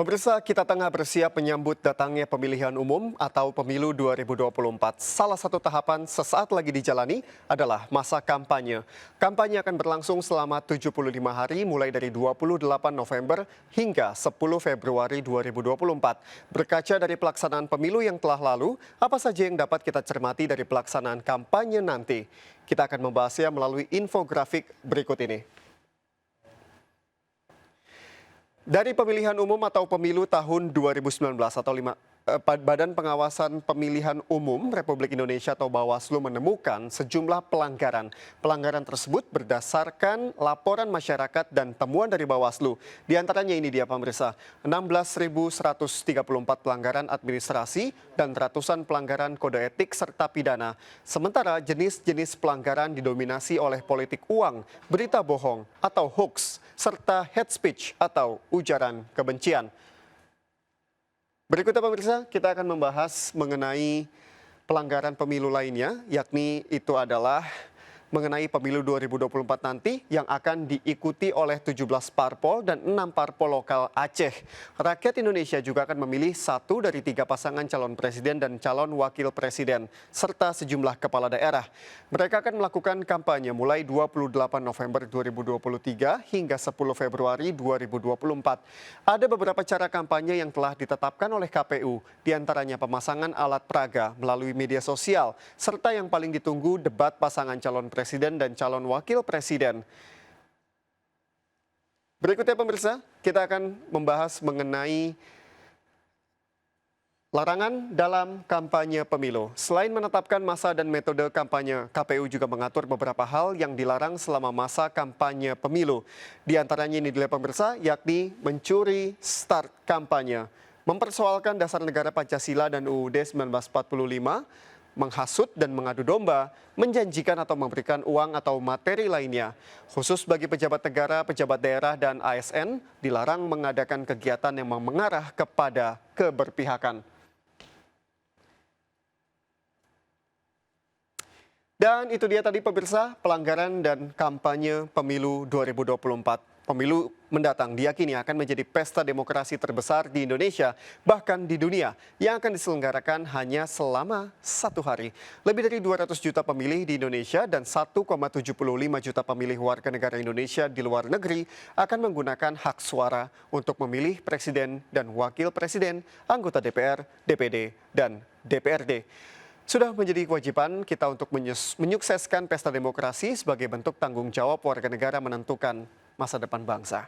Pemirsa, kita tengah bersiap menyambut datangnya pemilihan umum atau pemilu 2024. Salah satu tahapan sesaat lagi dijalani adalah masa kampanye. Kampanye akan berlangsung selama 75 hari mulai dari 28 November hingga 10 Februari 2024. Berkaca dari pelaksanaan pemilu yang telah lalu, apa saja yang dapat kita cermati dari pelaksanaan kampanye nanti? Kita akan membahasnya melalui infografik berikut ini. Dari pemilihan umum atau pemilu tahun 2019 atau Badan Pengawasan Pemilihan Umum Republik Indonesia atau Bawaslu menemukan sejumlah pelanggaran. Pelanggaran tersebut berdasarkan laporan masyarakat dan temuan dari Bawaslu. Di antaranya ini dia pemirsa, 16.134 pelanggaran administrasi dan ratusan pelanggaran kode etik serta pidana. Sementara jenis-jenis pelanggaran didominasi oleh politik uang, berita bohong atau hoax, serta hate speech atau ujaran kebencian. Berikutnya pemirsa, kita akan membahas mengenai pelanggaran pemilu lainnya, yakni itu adalah mengenai pemilu 2024 nanti yang akan diikuti oleh 17 parpol dan 6 parpol lokal Aceh. Rakyat Indonesia juga akan memilih 1 dari 3 pasangan calon presiden dan calon wakil presiden, serta sejumlah kepala daerah. Mereka akan melakukan kampanye mulai 28 November 2023 hingga 10 Februari 2024. Ada beberapa cara kampanye yang telah ditetapkan oleh KPU, diantaranya pemasangan alat peraga melalui media sosial, serta yang paling ditunggu debat pasangan calon presiden dan calon wakil presiden. Berikutnya pemirsa, kita akan membahas mengenai larangan dalam kampanye pemilu. Selain menetapkan masa dan metode kampanye, KPU juga mengatur beberapa hal yang dilarang selama masa kampanye pemilu. Di antaranya ini dia pemirsa, yakni mencuri start kampanye, mempersoalkan dasar negara Pancasila dan UUD 1945, menghasut dan mengadu domba, menjanjikan atau memberikan uang atau materi lainnya. Khusus bagi pejabat negara, pejabat daerah, dan ASN, dilarang mengadakan kegiatan yang mengarah kepada keberpihakan. Dan itu dia tadi pemirsa, pelanggaran dan kampanye pemilu 2024. Pemilu mendatang diyakini akan menjadi pesta demokrasi terbesar di Indonesia, bahkan di dunia, yang akan diselenggarakan hanya selama 1 hari. Lebih dari 200 juta pemilih di Indonesia dan 1,75 juta pemilih warga negara Indonesia di luar negeri akan menggunakan hak suara untuk memilih presiden dan wakil presiden, anggota DPR, DPD, dan DPRD. Sudah menjadi kewajiban kita untuk menyukseskan pesta demokrasi sebagai bentuk tanggung jawab warga negara menentukan masa depan bangsa.